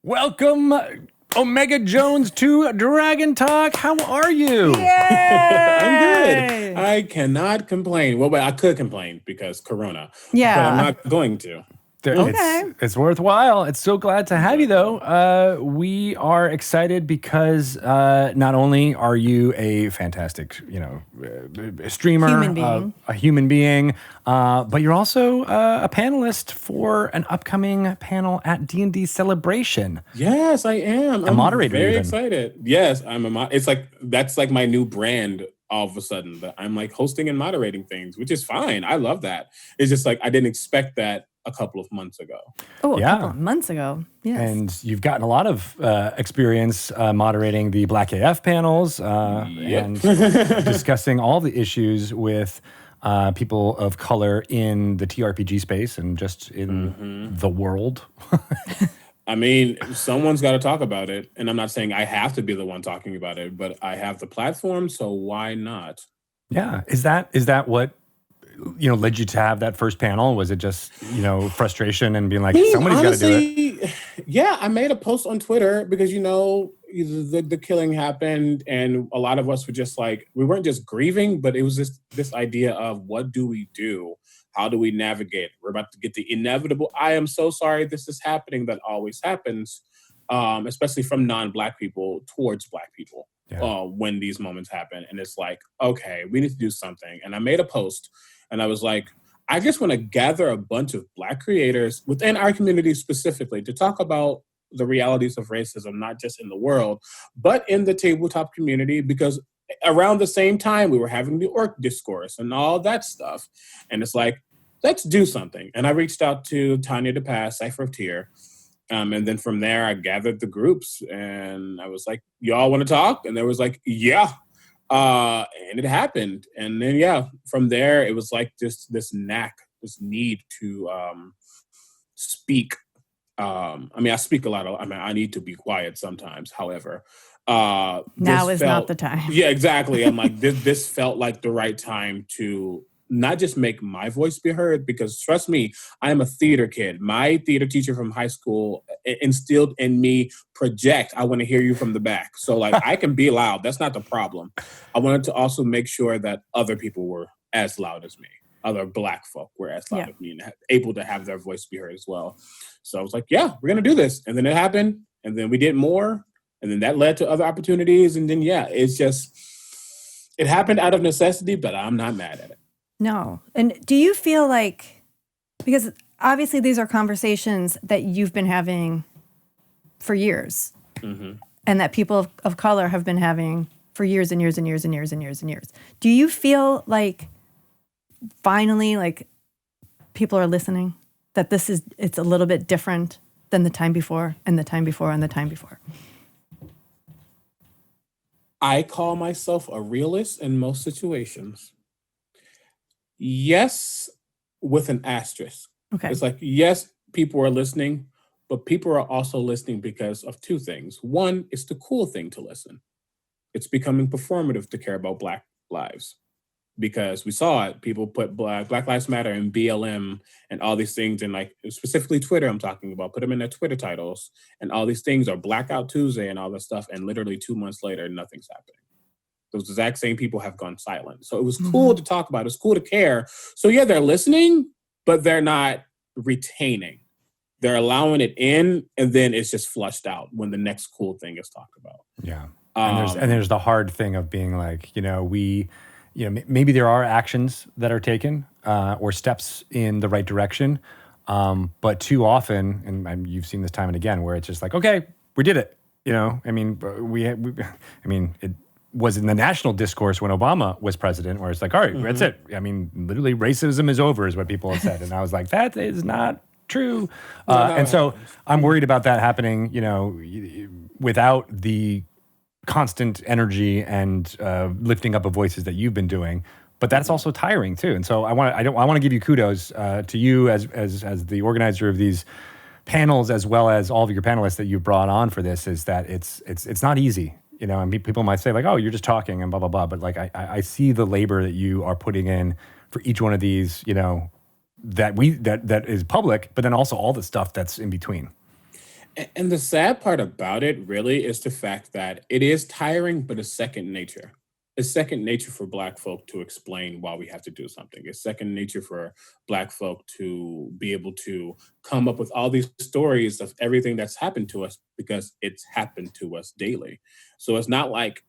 Welcome, Omega Jones, to Dragon Talk. How are you? I'm good. I cannot complain. Well, but I could complain because Corona. Yeah. But I'm not going to. It's worthwhile. It's so glad to have you, though. We are excited because not only are you a fantastic, streamer, a human being, but you're also a panelist for an upcoming panel at D&D Celebration. Yes, I am. A moderator, very even. excited. Yes, I'm a. It's like that's like my new brand. All of a sudden, that I'm like hosting and moderating things, which is fine. I love that. It's just like I didn't expect that a couple of months ago. A couple of months ago. Yes. And you've gotten a lot of experience moderating the Black AF panels and discussing all the issues with people of color in the TRPG space and just in the world. I mean, someone's got to talk about it. And I'm not saying I have to be the one talking about it, but I have the platform, so why not? Yeah. Is that what led you to have that first panel? Was it just, frustration and being like, somebody's got to do it? Yeah, I made a post on Twitter because, the killing happened and a lot of us were just like, we weren't just grieving, but it was just this idea of what do we do? How do we navigate? We're about to get the inevitable. I am so sorry this is happening. That always happens, especially from non-Black people towards Black people when these moments happen. And it's like, okay, we need to do something. And I made a post and I was like, I just want to gather a bunch of Black creators within our community specifically to talk about the realities of racism, not just in the world, but in the tabletop community, because around the same time we were having the orc discourse and all that stuff. And it's like, let's do something. And I reached out to Tanya DePass, Cypher of Tyr. And then from there, I gathered the groups and I was like, y'all want to talk? And there was like, yeah. And it happened. And then, from there, it was like just this need to speak. I speak a lot. I need to be quiet sometimes. However, now is not the time. Yeah, exactly. I'm like, this felt like the right time to not just make my voice be heard, because trust me, I am a theater kid. My theater teacher from high school instilled in me, project. I want to hear you from the back. So like I can be loud. That's not the problem. I wanted to also make sure that other people were as loud as me. Other Black folk were as loud as me and able to have their voice be heard as well. So I was like, yeah, we're going to do this. And then it happened. And then we did more. And then that led to other opportunities. And then, it's just, it happened out of necessity, but I'm not mad at it. No. And do you feel like, because obviously these are conversations that you've been having for years and that people of color have been having for years and years and years and years and years and years. Do you feel like finally, like people are listening, that it's a little bit different than the time before and the time before and the time before? I call myself a realist in most situations. Yes, with an asterisk. Okay. It's like, yes, people are listening, but people are also listening because of two things. One, it's the cool thing to listen. It's becoming performative to care about Black lives. Because we saw it, people put Black Lives Matter and BLM and all these things, and like specifically Twitter I'm talking about, put them in their Twitter titles, and all these things are Blackout Tuesday and all this stuff, and literally 2 months later, nothing's happening. Those exact same people have gone silent. So it was cool to talk about. It was cool to care. So they're listening, but they're not retaining. They're allowing it in, and then it's just flushed out when the next cool thing is talked about. Yeah. And there's the hard thing of being like, maybe there are actions that are taken or steps in the right direction. But too often, and you've seen this time and again, where it's just like, okay, we did it. It was in the national discourse when Obama was president, where it's like, all right, that's it. I mean, literally racism is over is what people have said. And I was like, that is not true. And so I'm worried about that happening, without the constant energy and lifting up of voices that you've been doing. But that's also tiring too. And so I want to give you kudos to you as the organizer of these panels, as well as all of your panelists that you brought on for this, is that it's not easy. And people might say like, oh, you're just talking and blah, blah, blah. But like, I see the labor that you are putting in for each one of these, that is public, but then also all the stuff that's in between. And the sad part about it really is the fact that it is tiring, but it's second nature. It's second nature for Black folk to explain why we have to do something. It's second nature for Black folk to be able to come up with all these stories of everything that's happened to us because it's happened to us daily. So it's not like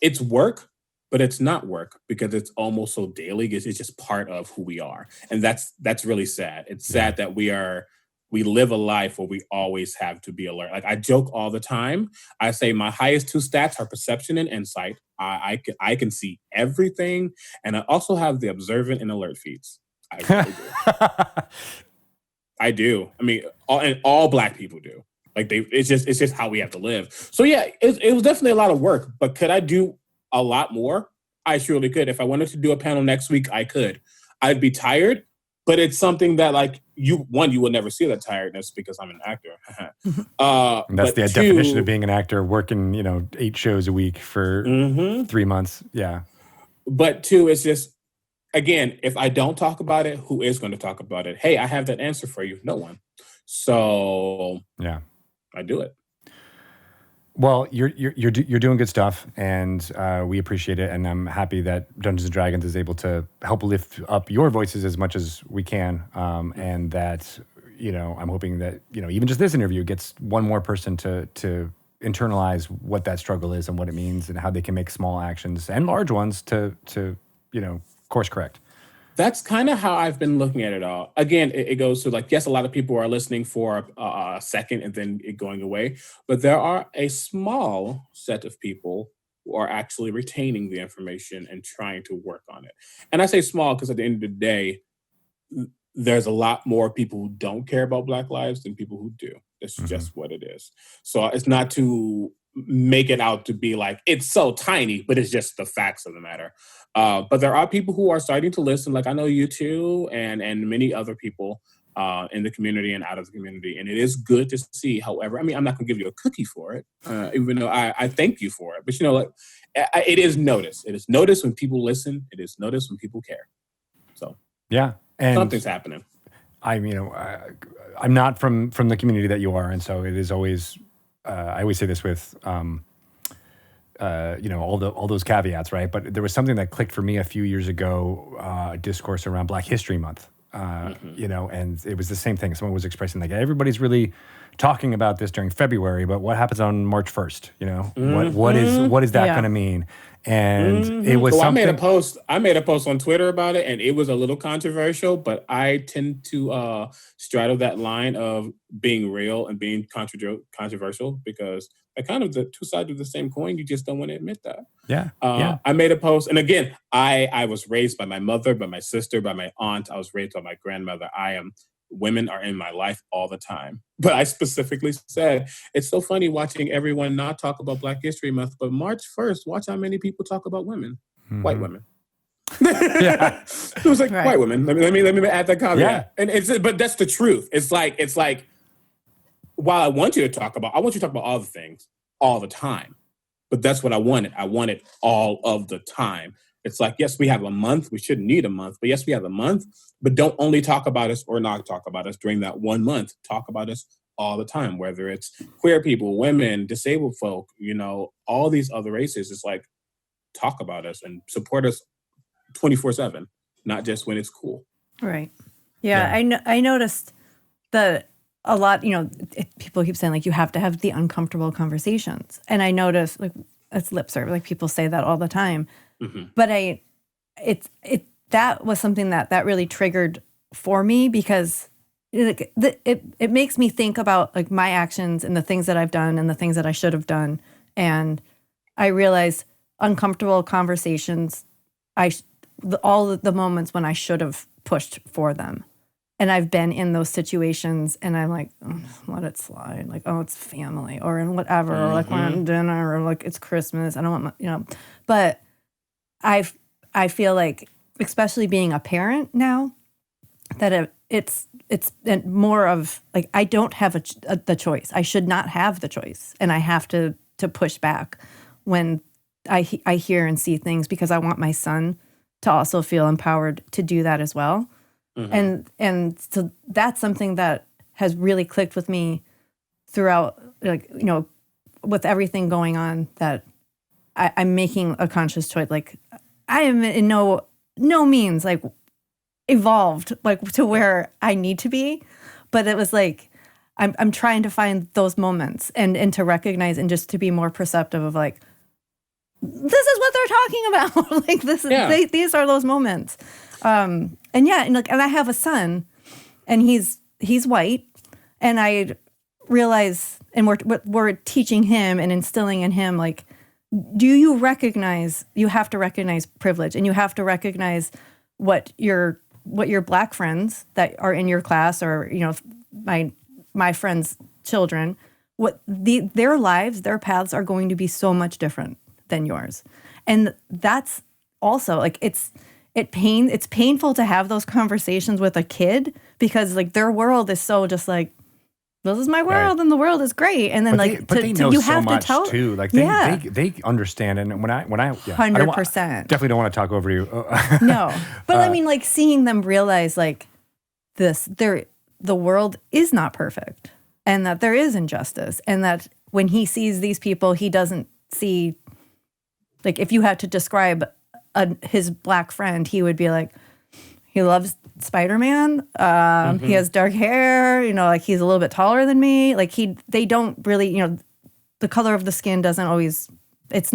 it's work, but it's not work because it's almost so daily. It's just part of who we are, and that's really sad. It's Yeah. sad that we live a life where we always have to be alert. Like I joke all the time. I say my highest two stats are perception and insight. I can see everything, and I also have the observant and alert feeds. I really do. I do. I mean, all Black people do. Like it's just how we have to live. So yeah, it was definitely a lot of work. But could I do a lot more? I surely could. If I wanted to do a panel next week, I could. I'd be tired, but it's something that like you will never see that tiredness because I'm an actor. And that's but the two, definition of being an actor, working 8 shows a week for 3 months. Yeah. But two, it's just again, if I don't talk about it, who is going to talk about it? Hey, I have that answer for you. No one. So Yeah. I do it. Well, you're doing good stuff, and we appreciate it. And I'm happy that Dungeons and Dragons is able to help lift up your voices as much as we can, and that I'm hoping that even just this interview gets one more person to internalize what that struggle is and what it means, and how they can make small actions and large ones to course correct. That's kind of how I've been looking at it all. Again, it goes to like, yes, a lot of people are listening for a second and then it going away, but there are a small set of people who are actually retaining the information and trying to work on it. And I say small because at the end of the day, there's a lot more people who don't care about Black lives than people who do. It's just what it is. So it's not to make it out to be like, it's so tiny, but it's just the facts of the matter. But there are people who are starting to listen. Like I know you too, and many other people in the community and out of the community. And it is good to see. However, I mean, I'm not going to give you a cookie for it, even though I thank you for it. But it is noticed. It is noticed when people listen. It is noticed when people care. So yeah, and something's happening. I'm not from the community that you are, and so it is always. I always say this with. All those caveats, right? But there was something that clicked for me a few years ago, a discourse around Black History Month, and it was the same thing. Someone was expressing like, everybody's really talking about this during February, but what happens on March 1st? What is that going to mean? And it was something. I made a post on Twitter about it, and it was a little controversial, but I tend to straddle that line of being real and being controversial because they're kind of the two sides of the same coin. You just don't want to admit that. Yeah. I made a post, and again, I was raised by my mother, by my sister, by my aunt. I was raised by my grandmother. Women are in my life all the time. But I specifically said, it's so funny watching everyone not talk about Black History Month, but March 1st, watch how many people talk about women, white women. Yeah. It was like, right. White women. Let me add that caveat. Yeah. And but that's the truth. It's like, while I want you to talk about all the things all the time, but that's what I wanted. I wanted all of the time. It's like, yes, we have a month. We shouldn't need a month, but yes, we have a month, but don't only talk about us or not talk about us during that 1 month. Talk about us all the time, whether it's queer people, women, disabled folk, all these other races. It's like, talk about us and support us 24/7, not just when it's cool. Right. Yeah. I noticed that a lot, people keep saying like, you have to have the uncomfortable conversations. And I noticed like, it's lip service. Like people say that all the time. Mm-hmm. But that was something that really triggered for me because it makes me think about like my actions and the things that I've done and the things that I should have done. And I realized uncomfortable conversations, all the moments when I should have pushed for them. And I've been in those situations and I'm like, let it slide. Like, oh, it's family or in whatever, or like we're on dinner or like it's Christmas. I don't want but I feel like, especially being a parent now, that it's more of like, I don't have the choice. I should not have the choice. And I have to push back when I hear and see things because I want my son to also feel empowered to do that as well. Mm-hmm. And so that's something that has really clicked with me throughout, like, with everything going on, that I'm making a conscious choice. Like, I am in no means like evolved like to where I need to be, but it was like I'm trying to find those moments and to recognize and just to be more perceptive of like, this is what they're talking about. Like, this is these are those moments. And I have a son, and he's white, and I realize, and we're teaching him and instilling in him, like, do you recognize, you have to recognize privilege, and you have to recognize what your Black friends that are in your class, or my friends' children, what their lives, their paths are going to be so much different than yours. And that's also like, it's painful to have those conversations with a kid, because like their world is so just like, this is my world, and the world is great. And then they know so much too. Like they understand. And when I 100%, definitely don't want to talk over you. No, but I mean, like, seeing them realize like the world is not perfect, and that there is injustice, and that when he sees these people, he doesn't see, like, if you had to describe his Black friend, he would be like, he loves Spider-Man. He has dark hair, like he's a little bit taller than me. Like they don't really, the color of the skin doesn't always, it's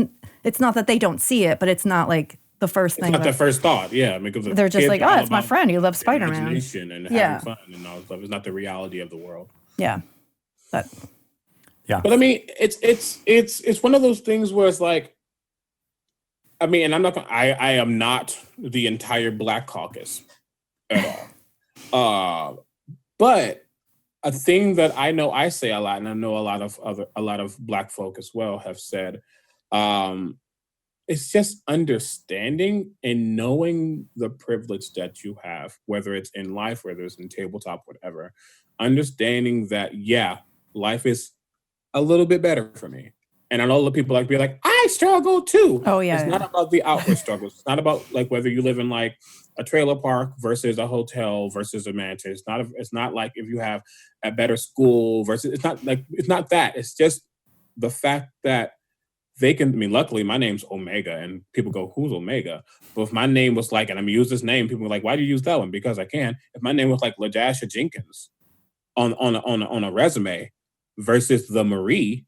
not that they don't see it, but it's not like the first thing. It's not the first thought. Yeah. Because they're just like, oh, it's my friend. He loves Spider-Man. Imagination and having fun and all stuff. It's not the reality of the world. Yeah. But I mean, it's one of those things where it's like, I mean, and I am not the entire Black caucus at all. But a thing that I know I say a lot, and I know a lot of Black folk as well have said, it's just understanding and knowing the privilege that you have, whether it's in life, whether it's in tabletop, whatever. Understanding that, life is a little bit better for me. And I know the people be like, I struggle too. Oh yeah. It's not about the outward struggles. It's not about like whether you live in like a trailer park versus a hotel versus a mansion. It's not like if you have a better school versus, it's not that. It's just the fact that they can, I mean, luckily my name's Omega, and people go, who's Omega? But if my name was like, and I'm gonna use this name, people are like, why do you use that one? Because I can. If my name was like LaJasha Jenkins on a resume versus the Marie,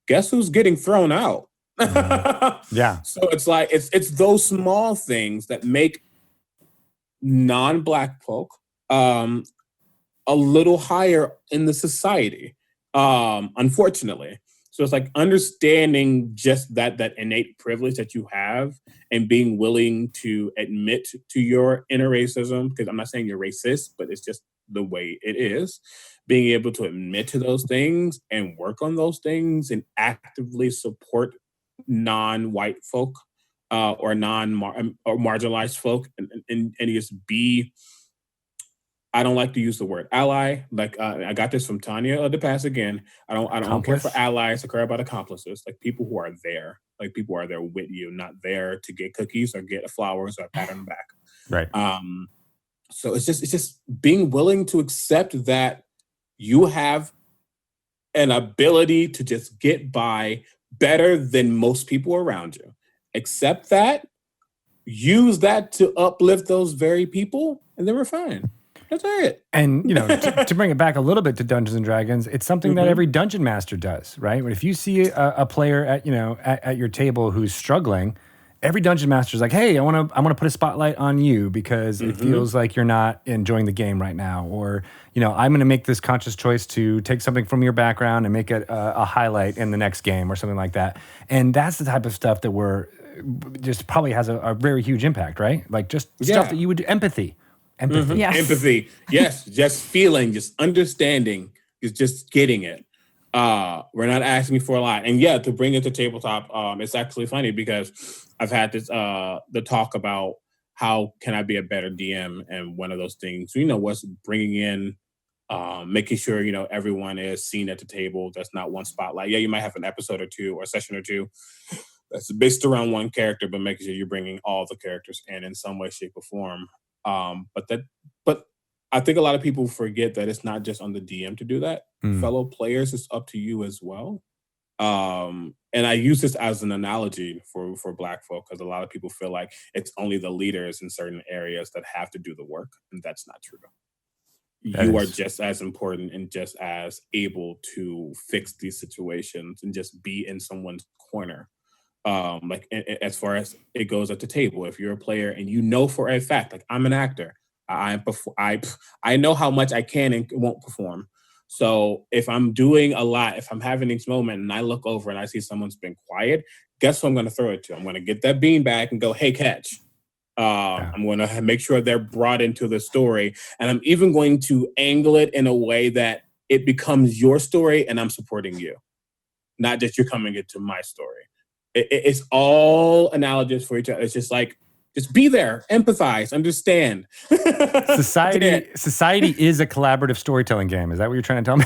guess who's getting thrown out? Yeah. So it's like, it's those small things that make non-Black folk a little higher in the society, unfortunately. So it's like understanding just that innate privilege that you have, and being willing to admit to your inner racism, because I'm not saying you're racist, but it's just the way it is. Being able to admit to those things and work on those things and actively support non-white folk or marginalized folk, and just be, I don't like to use the word ally. Like I got this from Tanya of the past again. I don't care for allies. I care about accomplices. Like people who are there. Like people who are there with you, not there to get cookies or get flowers or a pat on the back. Right. So it's just being willing to accept that you have an ability to just get by better than most people around you. Accept that, use that to uplift those very people, and then we're fine. That's it. And, to bring it back a little bit to Dungeons and Dragons, it's something that every dungeon master does, right? If you see a player at your table who's struggling, every dungeon master is like, hey, I want to put a spotlight on you because it feels like you're not enjoying the game right now. Or, I'm going to make this conscious choice to take something from your background and make it a highlight in the next game or something like that. And that's the type of stuff that just probably has a very huge impact, right? Like just stuff that you would do. Empathy. Yes. Empathy. Yes. Just feeling, just understanding, is just getting it. We're not asking for a lot. And to bring it to tabletop, it's actually funny because I've had this the talk about how can I be a better DM, and one of those things, was bringing in, making sure everyone is seen at the table. That's not one spotlight. Yeah, you might have an episode or two or a session or two that's based around one character, but making sure you're bringing all the characters in some way, shape, or form. But I think a lot of people forget that it's not just on the DM to do that. Fellow players, it's up to you as well. And I use this as an analogy for Black folk, because a lot of people feel like it's only the leaders in certain areas that have to do the work, and that's not true. You are just as important and just as able to fix these situations and just be in someone's corner. Like as far as it goes at the table, if you're a player and you know for a fact, like I'm an actor, I know how much I can and won't perform. So if I'm doing a lot, if I'm having this moment and I look over and I see someone's been quiet, guess who I'm going to throw it to? I'm going to get that bean back and go, hey, catch. I'm going to make sure they're brought into the story. And I'm even going to angle it in a way that it becomes your story and I'm supporting you. Not just you're coming into my story. It's all analogous for each other. It's just like, just be there, empathize, understand. Society is a collaborative storytelling game. Is that what you're trying to tell me?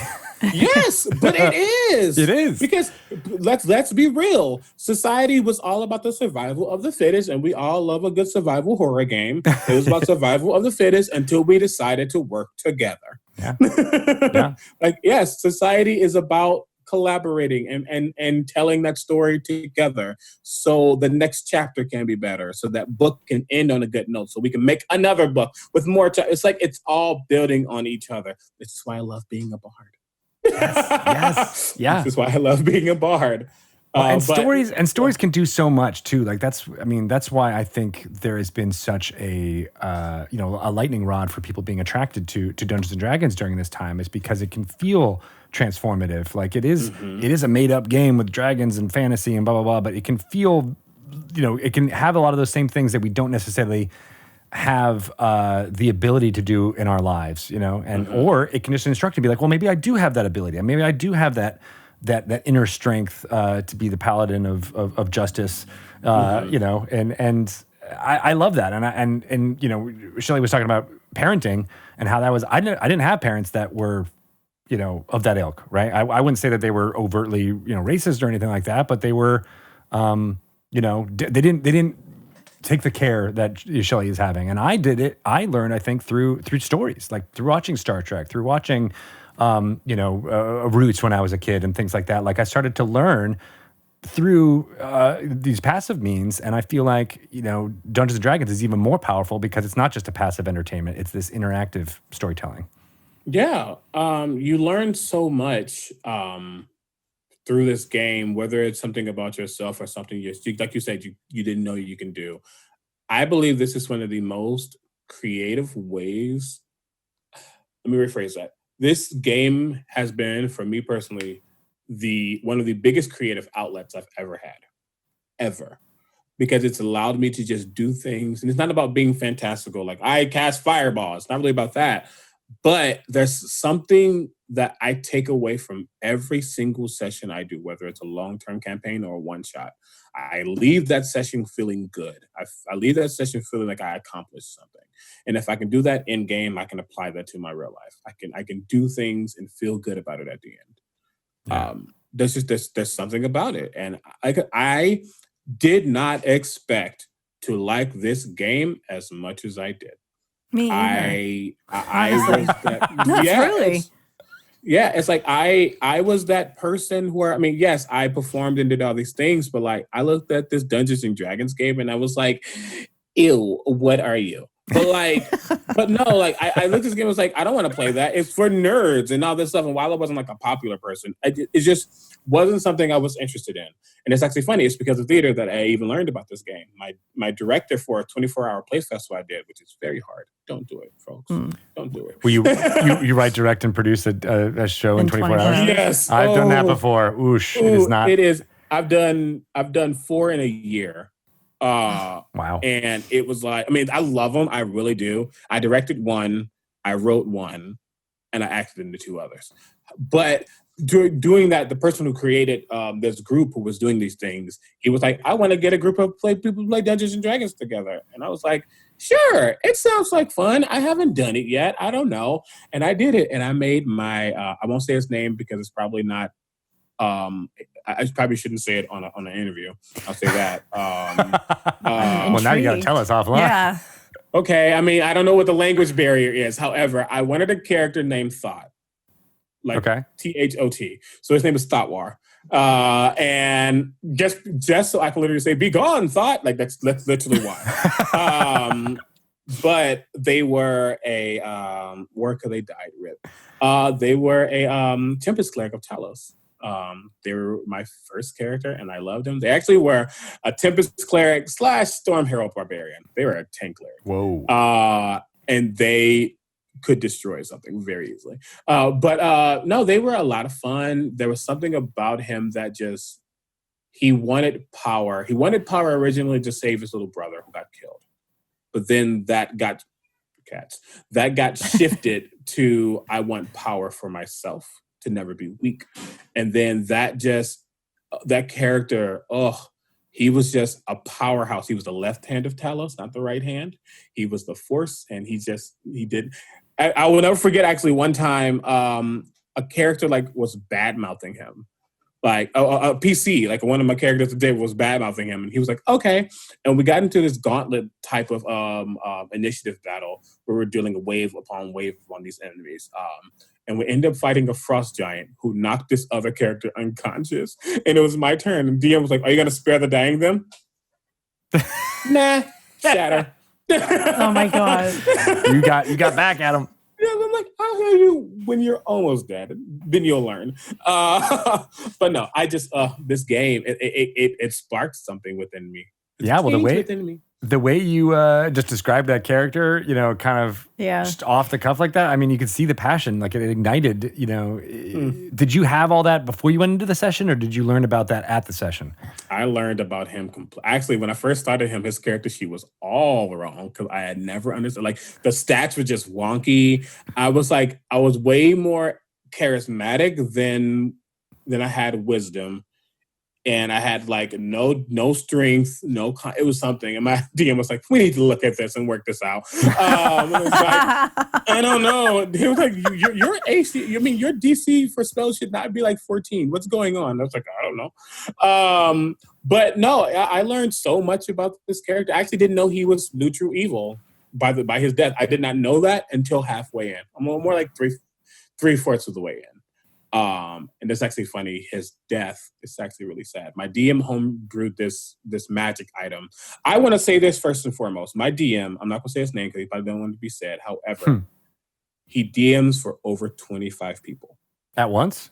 Yes, but it is. It is. Because let's be real. Society was all about the survival of the fittest, and we all love a good survival horror game. It was about survival of the fittest until we decided to work together. Yeah. Like, yes, society is about collaborating and telling that story together so the next chapter can be better, so that book can end on a good note, so we can make another book with more it's like it's all building on each other. This is why I love being a bard. Yes. Yeah. This is why I love being a bard. Stories can do so much too. Like that's why I think there has been such a lightning rod for people being attracted to Dungeons and Dragons during this time, is because it can feel transformative. Like it is a made up game with dragons and fantasy and blah blah blah, but it can feel, it can have a lot of those same things that we don't necessarily have the ability to do in our lives, and or it can just instruct you to be like, well, maybe I do have that ability, and maybe I do have that inner strength to be the paladin of justice, and I love that, and Shelley was talking about parenting and how that was. I didn't have parents that were of that ilk, right? I wouldn't say that they were overtly racist or anything like that, but they were they didn't take the care that Shelley is having, and I did it. I learned, I think, through stories, like through watching Star Trek, through watching Roots when I was a kid and things like that. Like I started to learn through these passive means, and I feel like Dungeons and Dragons is even more powerful because it's not just a passive entertainment; it's this interactive storytelling. Yeah, you learn so much through this game, whether it's something about yourself or something like you said you didn't know you can do. I believe this is one of the most creative ways. Let me rephrase that. This game has been, for me personally, one of the biggest creative outlets I've ever had, ever. Because it's allowed me to just do things. And it's not about being fantastical. Like, I cast fireball. It's not really about that. But there's something that I take away from every single session I do, whether it's a long-term campaign or a one-shot. I leave that session feeling good. I leave that session feeling like I accomplished something. And if I can do that in game, I can apply that to my real life. I can do things and feel good about it at the end. Yeah. There's something about it, and I did not expect to like this game as much as I did. Me either. I was that. Really. Yeah, it's like I was that person where, I mean, yes, I performed and did all these things, but like I looked at this Dungeons and Dragons game and I was like, ew, what are you? But no, like I looked at this game and was like, I don't want to play that. It's for nerds and all this stuff. And while I wasn't like a popular person, it just wasn't something I was interested in. And it's actually funny. It's because of theater that I even learned about this game. My director for a 24-hour play festival I did, which is very hard. Don't do it, folks. Don't do it. Will you write, direct, and produce a show in 24 hours? Yes. I've done that before. Oosh. It is not. It is. I've done 4 in a year. Wow. And it was like, I mean, I love them. I really do. I directed one, I wrote one, and I acted in the 2 others. But doing that, the person who created this group who was doing these things, he was like, I want to get a group of people who play Dungeons and Dragons together. And I was like, sure, it sounds like fun. I haven't done it yet. I don't know. And I did it. And I made my, I won't say his name because it's probably not, I probably shouldn't say it on an interview. I'll say that. Well, now you got to tell us offline. Yeah. Okay, I mean, I don't know what the language barrier is. However, I wanted a character named Thought, like Thot. So his name is Thorwar. And just so I can literally say, "Be gone, Thought." Like that's literally why. But they were a where could they died with? They were a Tempest cleric of Talos. They were my first character, and I loved them. They actually were a Tempest cleric / Storm Herald barbarian. They were a tank cleric. Whoa! And they could destroy something very easily. But no, they were a lot of fun. There was something about him that just he wanted power. He wanted power originally to save his little brother who got killed, but then that got shifted to I want power for myself to never be weak. And then that character, he was just a powerhouse. He was the left hand of Talos, not the right hand. He was the force, and he did. I will never forget actually one time a character like was bad mouthing him. Like a PC, like one of my characters today was bad mouthing him, and he was like, "Okay." And we got into this gauntlet type of initiative battle where we're dealing wave upon wave on these enemies. And we ended up fighting a frost giant who knocked this other character unconscious. And it was my turn. And DM was like, "Are you going to spare the dying them?" Nah, shatter. Oh my God. You got back at him. Yeah, I'm like, how are you when you're almost dead? Then you'll learn. But no, I just this game it sparked something within me. Yeah, well, the way you just described that character, kind of just off the cuff like that. I mean, you could see the passion, like it ignited. Did you have all that before you went into the session, or did you learn about that at the session? I learned about him. Actually, when I first started him, his character sheet was all wrong because I had never understood. Like the stats were just wonky. I was way more charismatic than I had wisdom. And I had like no strength, it was something. And my DM was like, "We need to look at this and work this out." It was like, I don't know. He was like, your AC, your DC for spells should not be like 14. What's going on? I was like, I don't know. But no, I learned so much about this character. I actually didn't know he was neutral evil by his death. I did not know that until halfway in. I'm more like three-fourths of the way in. And it's actually funny. His death is actually really sad. My DM homebrewed this magic item. I want to say this first and foremost. My DM, I'm not going to say his name because he probably don't want it to be said. However, he DMs for over 25 people. At once?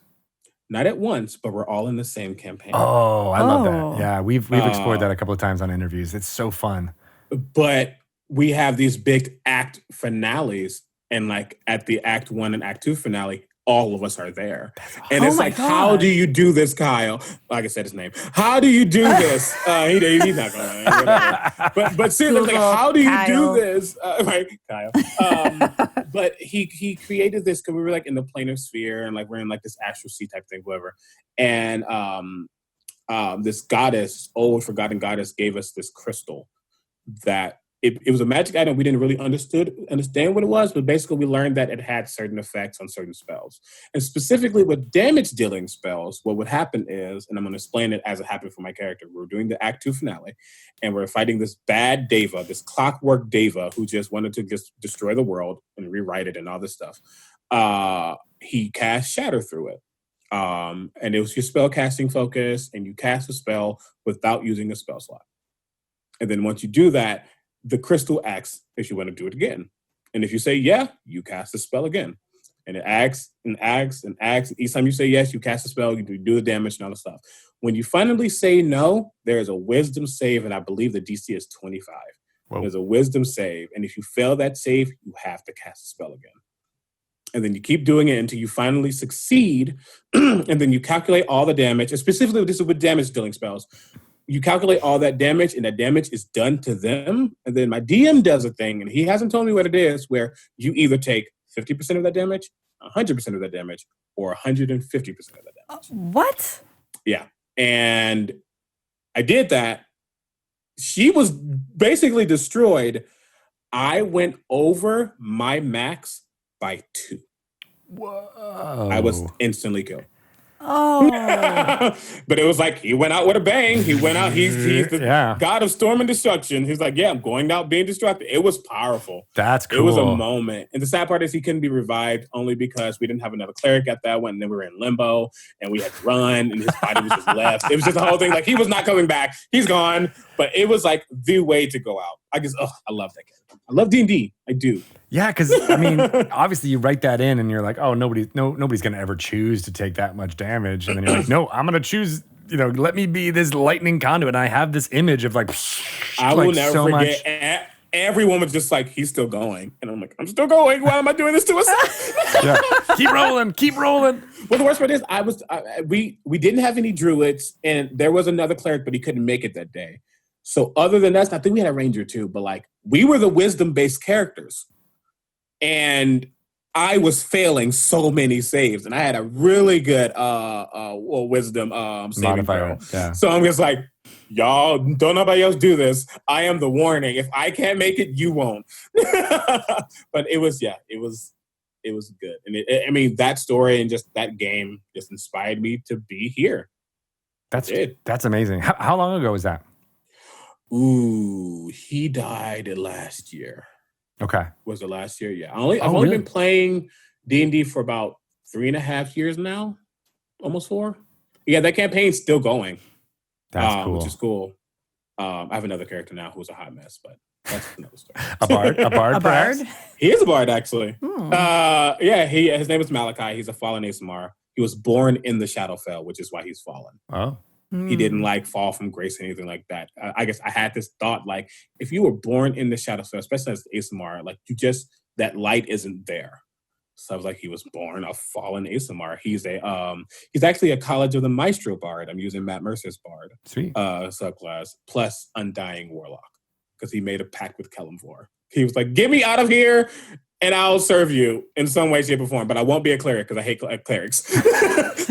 Not at once, but we're all in the same campaign. Oh, I love that. Yeah, we've explored that a couple of times on interviews. It's so fun. But we have these big act finales, and like at the Act 1 and Act 2 finale, all of us are there. And it's like, God. How do you do this, Kyle? Like I said his name. How do you do this? He's not going to. But seriously, like, how do you do this? Right, Kyle. But he created this because we were like in the planar sphere and like we're in like this astral sea type thing, whatever. And this goddess, old forgotten goddess, gave us this crystal that it was a magic item. We didn't really understand what it was, but basically we learned that it had certain effects on certain spells. And specifically with damage dealing spells, what would happen is, and I'm going to explain it as it happened for my character. We're doing the Act 2 finale, and we're fighting this bad Deva, this clockwork Deva who just wanted to just destroy the world and rewrite it and all this stuff. He cast Shatter through it. And it was your spell casting focus, and you cast a spell without using a spell slot. And then once you do that, the crystal asks if you want to do it again. And if you say yeah, you cast the spell again. And it asks and asks and asks. Each time you say yes, you cast the spell, you do the damage and all the stuff. When you finally say no, there is a wisdom save, and I believe the DC is 25. Whoa. There's a wisdom save, and if you fail that save, you have to cast the spell again. And then you keep doing it until you finally succeed, and then you calculate all the damage, and specifically this is with damage dealing spells. You calculate all that damage, and that damage is done to them. And then my DM does a thing, and he hasn't told me what it is, where you either take 50% of that damage, 100% of that damage, or 150% of that damage. What? Yeah. And I did that. She was basically destroyed. I went over my max by 2. Whoa. I was instantly killed. Oh. But it was like he went out with a bang. He went out. He's the god of storm and destruction. He's like, yeah, I'm going out being destructive. It was powerful. That's cool. It was a moment. And the sad part is he couldn't be revived only because we didn't have another cleric at that one. And then we were in limbo and we had to run and his body was just left. It was just a whole thing. Like, he was not coming back. He's gone. But it was like the way to go out. I love that character. I love D&D. I do. Yeah, because I mean, obviously you write that in and you're like, oh, nobody's going to ever choose to take that much damage. And then you're like, no, I'm going to choose, let me be this lightning conduit. And I have this image of like, I will never forget. Everyone was just like, he's still going. And I'm like, I'm still going. Why am I doing this to myself? Yeah. Keep rolling. Well, the worst part is we didn't have any druids and there was another cleric, but he couldn't make it that day. So other than that, I think we had a ranger too, but like we were the wisdom-based characters. And I was failing so many saves, and I had a really good wisdom saving throw. Yeah. So I'm just like, y'all, don't nobody else do this. I am the warning. If I can't make it, you won't. But it was good. And that story and just that game just inspired me to be here. That's amazing. How long ago was that? Ooh, he died last year. Okay. Was it last year? Yeah. I've only been playing D&D for about 3.5 years now. Almost 4. Yeah, that campaign's still going. That's cool. Which is cool. I have another character now who's a hot mess, but that's another story. A bard? A bard? He is a bard, actually. His name is Malachi. He's a fallen Asimar. He was born in the Shadowfell, which is why he's fallen. Oh. He didn't fall from grace or anything like that. I guess I had this thought, like, if you were born in the Shadowfell, especially as Asimar, like that light isn't there. So I was like, he was born a fallen Asimar. He's actually a College of the Maestro bard. I'm using Matt Mercer's bard. Sweet. Subclass plus Undying Warlock because he made a pact with Kelemvor. He was like, get me out of here and I'll serve you in some way, shape, or form. But I won't be a cleric because I hate clerics.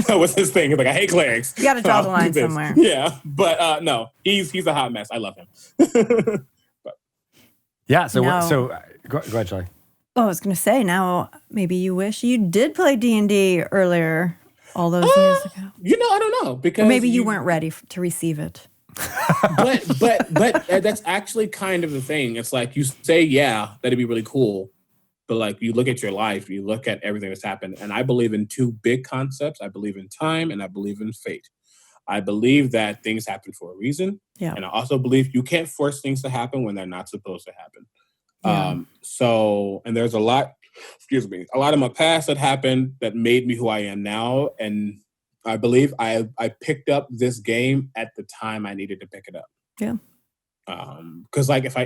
That was his thing. He's like, I hate clerics. You got to draw the line somewhere. Yeah. But no, he's a hot mess. I love him. Yeah. So go ahead, Charlie. Oh, I was going to say, now maybe you wish you did play D&D earlier all those years ago. I don't know. Because or maybe you weren't ready to receive it. but that's actually kind of the thing. It's like you say, yeah, that'd be really cool. But like you look at your life, you look at everything that's happened. And I believe in 2 big concepts. I believe in time and I believe in fate. I believe that things happen for a reason. Yeah. And I also believe you can't force things to happen when they're not supposed to happen. Yeah. And there's a lot of my past that happened that made me who I am now. And I believe I picked up this game at the time I needed to pick it up. Yeah. Because like if I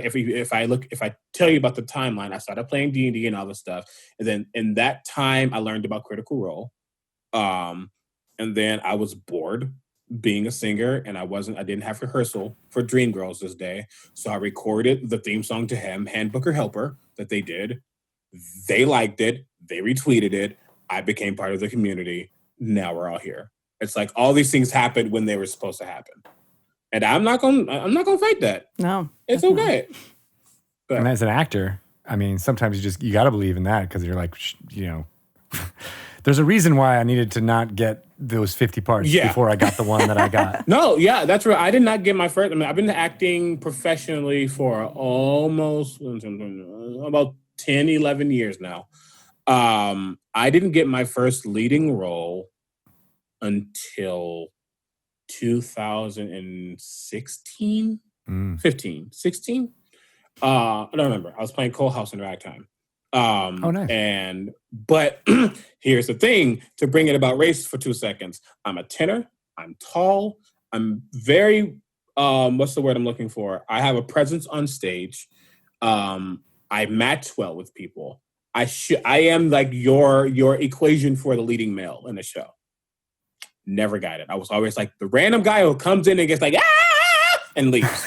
tell you about the timeline, I started playing D&D and all this stuff, and then in that time I learned about Critical Role, and then I was bored being a singer, and I didn't have rehearsal for Dreamgirls this day, so I recorded the theme song to him, Handbook or Helper, that they did. They liked it, they retweeted it. I became part of the community. Now we're all here. It's like all these things happened when they were supposed to happen. And I'm not gonna fight that. No, it's okay. But, and as an actor, I mean, sometimes you got to believe in that because you're like, there's a reason why I needed to not get those 50 parts before I got the one that I got. No, yeah, that's right. I did not get my first. I mean, I've been acting professionally for almost about 10, 11 years now. I didn't get my first leading role until 2016, 15, 16. I don't remember. I was playing Cole House in Ragtime. Nice. But here's the thing, to bring it about race for 2 seconds. I'm a tenor. I'm tall. I'm very, what's the word I'm looking for? I have a presence on stage. I match well with people. I am like your equation for the leading male in the show. Never got it. I was always like the random guy who comes in and gets like, and leaves.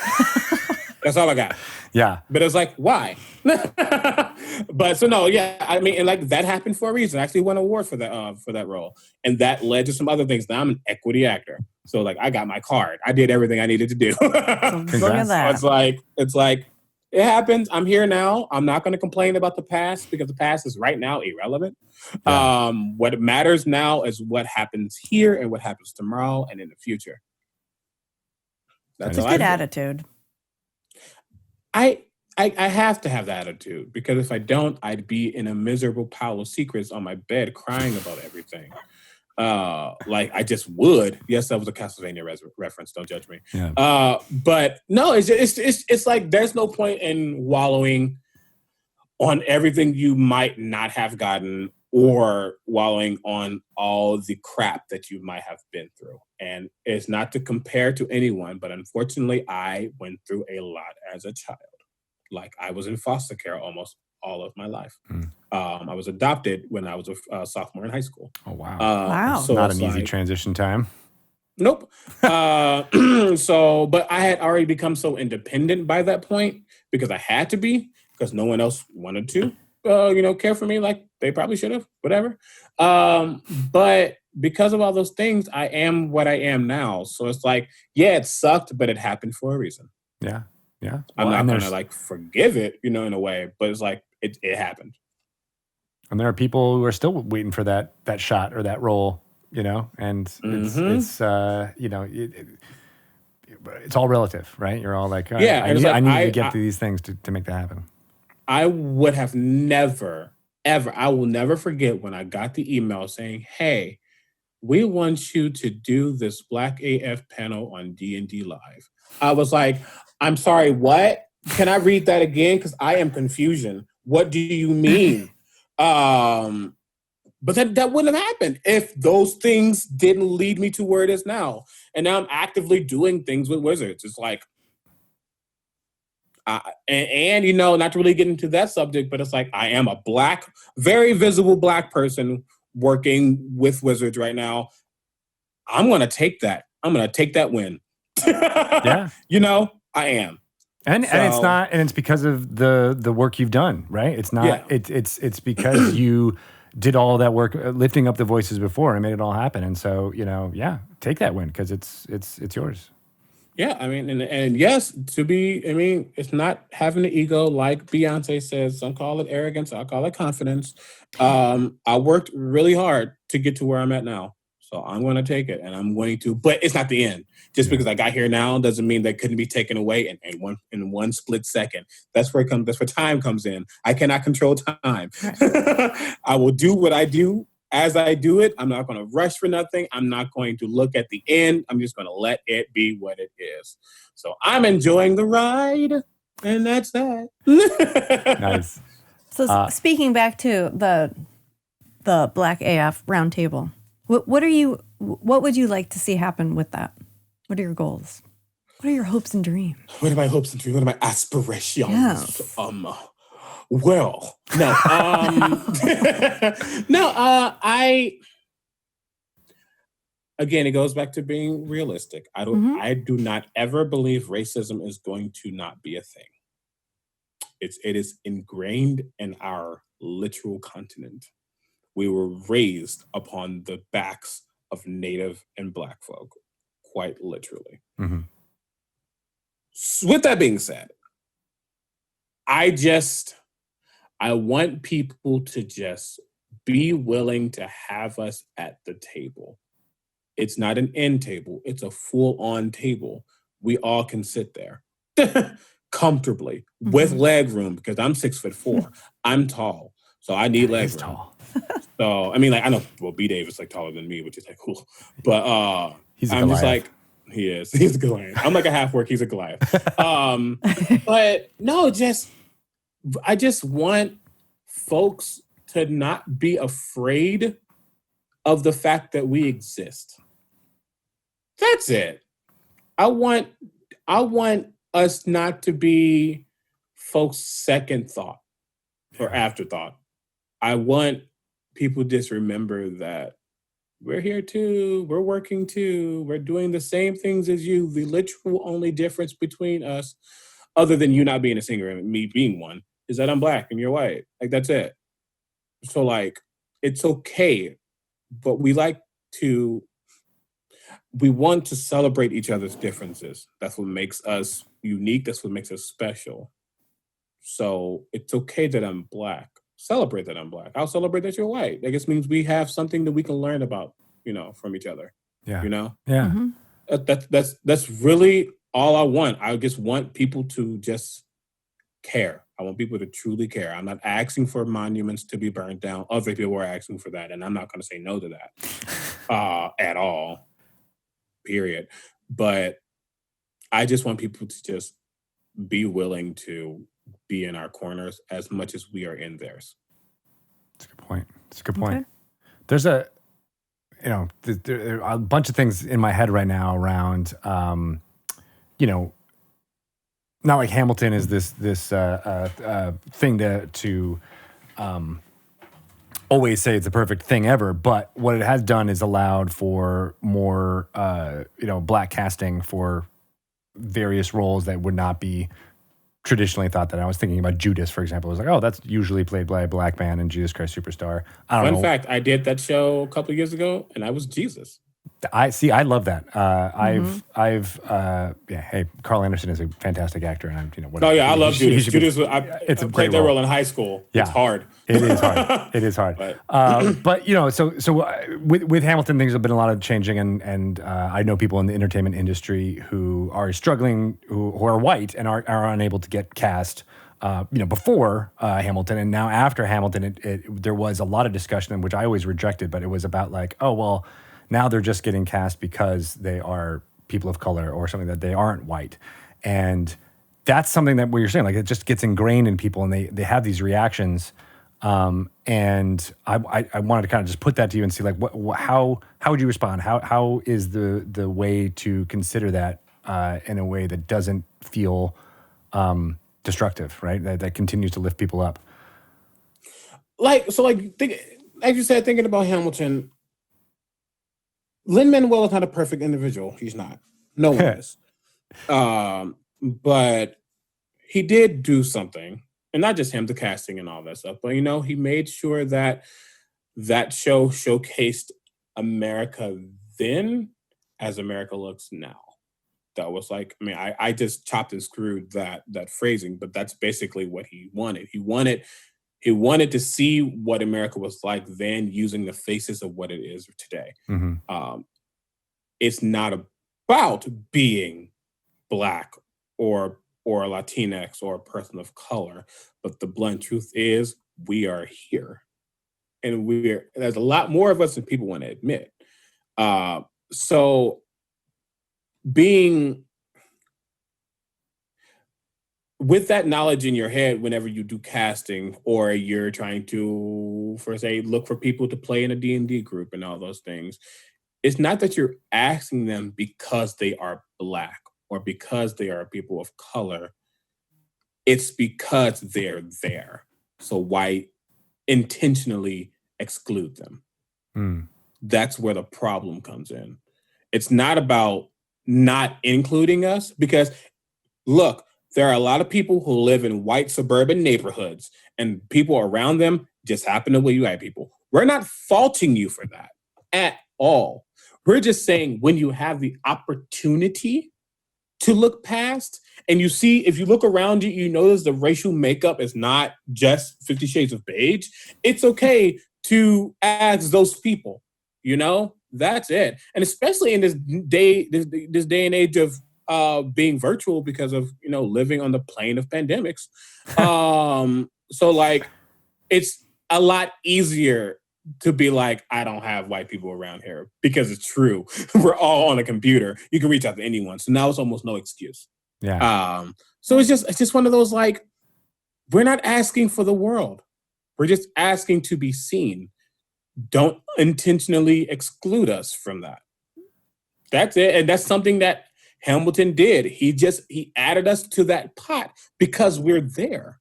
That's all I got. Yeah. But it's like, why? But so no, yeah. I mean, and like that happened for a reason. I actually won an award for that role. And that led to some other things. Now I'm an equity actor. So like I got my card. I did everything I needed to do. Look at that. So it's like It happens. I'm here now. I'm not going to complain about the past because the past is right now irrelevant. Yeah. What matters now is what happens here and what happens tomorrow and in the future. That's It's a all good I do. attitude. I have to have that attitude because if I don't, I'd be in a miserable pile of secrets on my bed crying about everything. Like I just would. Yes, that was a Castlevania reference. Don't judge me. Yeah. But no, it's like there's no point in wallowing on everything you might not have gotten or wallowing on all the crap that you might have been through. And it's not to compare to anyone, but unfortunately, I went through a lot as a child. Like I was in foster care almost all of my life. I was adopted when I was a sophomore in high school. Oh, wow. Wow. So Not it's an easy like, transition time. nope. But I had already become so independent by that point because I had to be because no one else wanted to, care for me like they probably should have, whatever. But because of all those things, I am what I am now. So it's like, yeah, it sucked, but it happened for a reason. Yeah. Yeah. I'm Well, not going to like forgive it, in a way, but it's like, it happened. And there are people who are still waiting for that shot or that role, and it's it's all relative, right? You're all like, all right, Yeah, and it's I like, need to get to these things to make that happen. I would have never, ever, I will never forget when I got the email saying, hey, we want you to do this Black AF panel on D&D Live. I was like, I'm sorry, what? Can I read that again? Because I am confusion. What do you mean? But that wouldn't have happened if those things didn't lead me to where it is now. And now I'm actively doing things with Wizards. It's like, and not to really get into that subject, but it's like I am a Black, very visible Black person working with Wizards right now. I'm going to take that. I'm going to take that win. Yeah. I am. And it's because of the work you've done, right? It's not, it's because you did all that work lifting up the voices before and made it all happen. And so, take that win because it's yours. Yeah, I mean, and yes, it's not having the ego like Beyonce says. Some call it arrogance. I'll call it confidence. I worked really hard to get to where I'm at now. So I'm going to take it and I'm going to, but it's not the end. Just because I got here now doesn't mean that couldn't be taken away in one split second. That's where time comes in. I cannot control time. Right. I will do what I do as I do it. I'm not going to rush for nothing. I'm not going to look at the end. I'm just going to let it be what it is. So I'm enjoying the ride, and that's that. Nice. So speaking back to the Black AF roundtable, what would you like to see happen with that? What are your goals? What are your hopes and dreams? What are my hopes and dreams? What are my aspirations? Yes. Well, no, again, it goes back to being realistic. I do not ever believe racism is going to not be a thing. It is ingrained in our literal continent. We were raised upon the backs of Native and Black folk, quite literally. Mm-hmm. So with that being said, I want people to just be willing to have us at the table. It's not an end table. It's a full-on table. We all can sit there comfortably with leg room because I'm 6'4". I'm tall, so I need leg room. Tall. So, I mean, like, I know, well, B. Dave is like taller than me, which is like cool. But I'm just like, he is. He's a Goliath. I'm like a half work. He's a Goliath. But no, I just want folks to not be afraid of the fact that we exist. That's it. I want us not to be folks' second thought or afterthought. I want people just remember that we're here too, we're working too, we're doing the same things as you. The literal only difference between us, other than you not being a singer and me being one, is that I'm Black and you're white. Like, that's it. So, like, it's okay, but we want to celebrate each other's differences. That's what makes us unique. That's what makes us special. So it's okay that I'm Black. Celebrate that I'm Black. I'll celebrate that you're white. That just means we have something that we can learn about, from each other. Yeah. You know? Yeah. That's really all I want. I just want people to just care. I want people to truly care. I'm not asking for monuments to be burned down. Other people are asking for that, and I'm not going to say no to that at all. Period. But I just want people to just be willing to be in our corners as much as we are in theirs. That's a good point. That's a good point. Okay. There's there are a bunch of things in my head right now around, not like Hamilton is this thing to always say it's the perfect thing ever, but what it has done is allowed for more, Black casting for various roles that would not be traditionally thought that. I was thinking about Judas, for example. I was like, oh, that's usually played by a Black man in Jesus Christ Superstar. I don't know. Fun fact, I did that show a couple of years ago, and I was Jesus. I love that. Hey, Carl Anderson is a fantastic actor, and whatever. Oh yeah, I love Judas. Judas, it's a played great that role role in high school. Yeah. It's hard. It is hard. It is hard. But with Hamilton, things have been a lot of changing, and I know people in the entertainment industry who are struggling, who are white and are unable to get cast. Before Hamilton and now after Hamilton, there was a lot of discussion, which I always rejected, but it was about like, oh well, now they're just getting cast because they are people of color or something, that they aren't white, and that's something that what you're saying, like it just gets ingrained in people, and they have these reactions. And I wanted to kind of just put that to you and see like how would you respond? How is the way to consider that in a way that doesn't feel destructive, right? That continues to lift people up. Like you said, thinking about Hamilton, Lin-Manuel is not a perfect individual. He's not. No one is. But he did do something, and not just him, the casting and all that stuff, but he made sure that show showcased America then as America looks now. That was like, I just chopped and screwed that phrasing, but that's basically what he wanted. He wanted to see what America was like then, using the faces of what it is today. Mm-hmm. It's not about being Black or Latinx or a person of color, but the blunt truth is we are here, and there's a lot more of us than people want to admit. So being with that knowledge in your head, whenever you do casting or you're trying to, look for people to play in a D&D group and all those things, it's not that you're asking them because they are Black or because they are people of color. It's because they're there. So why intentionally exclude them? That's where the problem comes in. It's not about not including us, because look, there are a lot of people who live in white suburban neighborhoods, and people around them just happen to be white people. We're not faulting you for that at all. We're just saying, when you have the opportunity to look past, and you see, if you look around you, you notice the racial makeup is not just 50 Shades of Beige. It's okay to ask those people, that's it. And especially in this day and age of being virtual because of, living on the plane of pandemics. So like, it's a lot easier to be like, I don't have white people around here, because it's true. We're all on a computer. You can reach out to anyone. So now it's almost no excuse. Yeah. So it's just one of those, like, we're not asking for the world. We're just asking to be seen. Don't intentionally exclude us from that. That's it. And that's something that Hamilton did. He added us to that pot because we're there.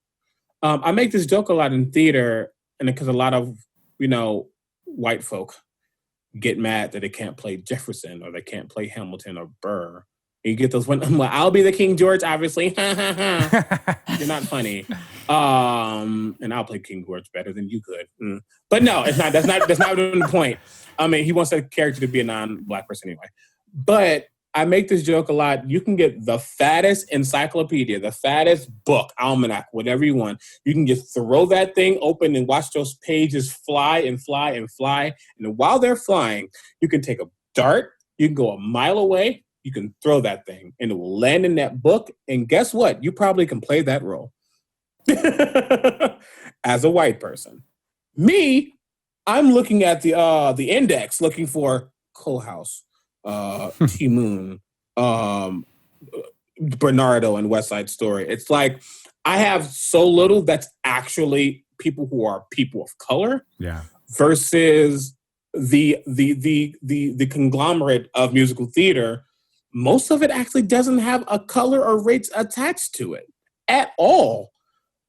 I make this joke a lot in theater, and because a lot of, white folk get mad that they can't play Jefferson or they can't play Hamilton or Burr. And you get those when I'm like, I'll be the King George, obviously. You're not funny. And I'll play King George better than you could. But no, it's not. That's not the point. He wants that character to be a non-Black person anyway. But I make this joke a lot. You can get the fattest encyclopedia, the fattest book, almanac, whatever you want. You can just throw that thing open and watch those pages fly and fly and fly. And while they're flying, you can take a dart, you can go a mile away, you can throw that thing, and it will land in that book. And guess what? You probably can play that role as a white person. Me, I'm looking at the index, looking for Coalhouse, T Moon, Bernardo, and West Side Story. It's like I have so little that's actually people who are people of color, versus the conglomerate of musical theater. Most of it actually doesn't have a color or race attached to it at all.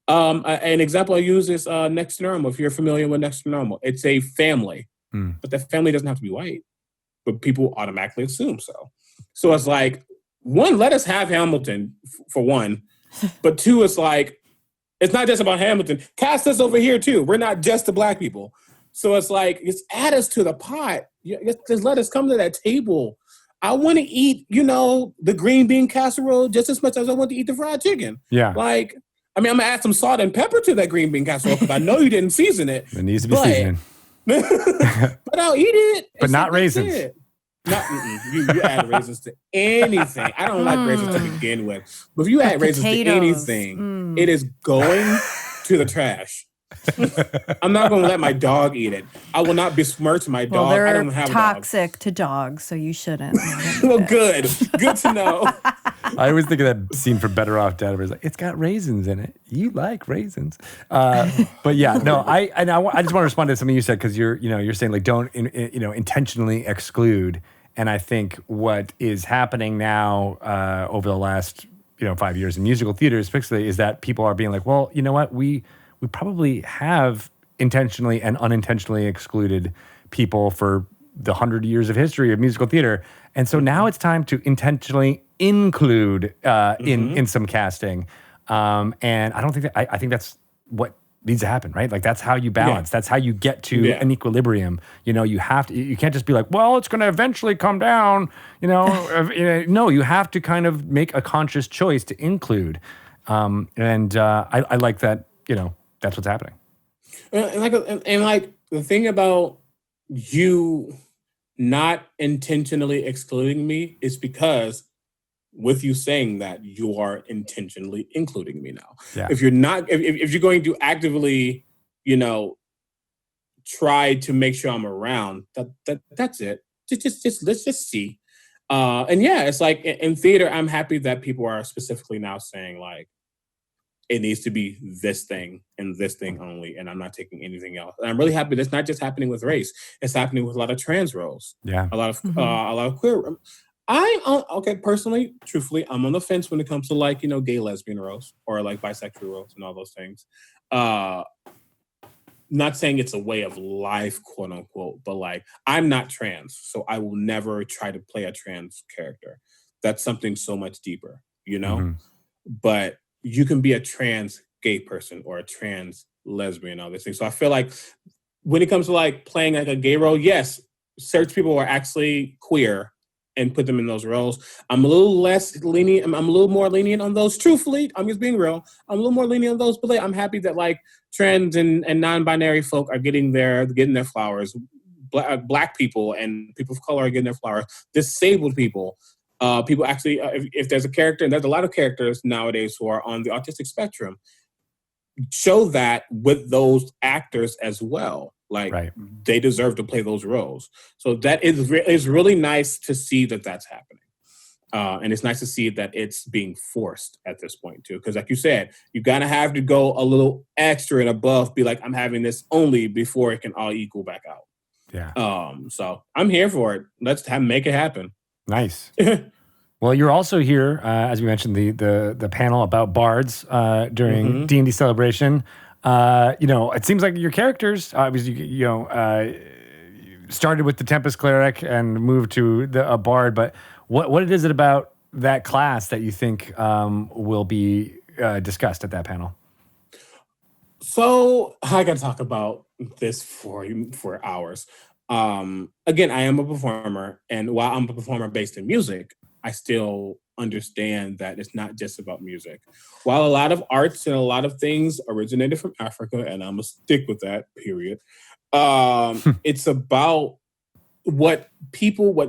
An example I use is Next to Normal. If you're familiar with Next to Normal, it's a family, but that family doesn't have to be white, but people automatically assume so. So it's like, one, let us have Hamilton for one, but two, it's like, it's not just about Hamilton. Cast us over here too. We're not just the black people. So it's like, just add us to the pot. Just let us come to that table. I want to eat, the green bean casserole just as much as I want to eat the fried chicken. Yeah. Like, I mean, I'm going to add some salt and pepper to that green bean casserole because I know you didn't season it. It needs to be seasoned. But I'll eat it. But not raisins. You add raisins to anything. I don't like raisins to begin with. But if you add raisins to anything, it is going to the trash. I'm not going to let my dog eat it. I will not besmirch my dog. They're I don't have toxic to dogs, so you shouldn't. Well, good to know. I always think of that scene for Better Off Dead, where it's like, it's got raisins in it. You like raisins, but yeah, no. I just want to respond to something you said, because you're saying like don't intentionally exclude, and I think what is happening now over the last 5 years in musical theater, especially, is that people are being like, well, you know what, we probably have intentionally and unintentionally excluded people for the 100 years of history of musical theater. And so now it's time to intentionally include in some casting. And I don't think I think that's what needs to happen, right? Like, that's how you balance. Yeah. That's how you get to an equilibrium. You have to, you can't just be like, well, it's going to eventually come down, no, you have to kind of make a conscious choice to include. I like that, that's what's happening. And like the thing about you not intentionally excluding me is because with you saying that, you are intentionally including me now. Yeah. If you're not, if you're going to actively, try to make sure I'm around, that's it. Just let's just see. And yeah, it's like in theater, I'm happy that people are specifically now saying like, it needs to be this thing and this thing only, and I'm not taking anything else. And I'm really happy that's not just happening with race; it's happening with a lot of trans roles. Yeah, a lot of queer. Personally, truthfully, I'm on the fence when it comes to like gay lesbian roles or like bisexual roles and all those things. Not saying it's a way of life, quote unquote, but like I'm not trans, so I will never try to play a trans character. That's something so much deeper, But you can be a trans gay person or a trans lesbian, all these things. So I feel like when it comes to like playing like a gay role, yes, certain people are actually queer and put them in those roles. I'm a little less lenient. I'm a little more lenient on those. Truthfully, I'm just being real. I'm a little more lenient on those, but I'm happy that like trans and non-binary folk are getting their flowers. Black people and people of color are getting their flowers. Disabled people. People actually, if there's a character, and there's a lot of characters nowadays who are on the autistic spectrum, show that with those actors as well. Like They deserve to play those roles. So that is really nice to see that that's happening. And it's nice to see that it's being forced at this point too. Because like you said, you gotta have to go a little extra and above, be like, I'm having this only before it can all equal back out. Yeah. So I'm here for it. Let's make it happen. Nice. Well, you're also here, as we mentioned, the panel about bards during D&D Celebration. It seems like your characters, obviously, started with the Tempest Cleric and moved to a bard. But what is it about that class that you think will be discussed at that panel? So I can talk about this for hours. Again, I am a performer, and while I'm a performer based in music, I still understand that it's not just about music. While a lot of arts and a lot of things originated from Africa, and I'm gonna stick with that, period. It's about what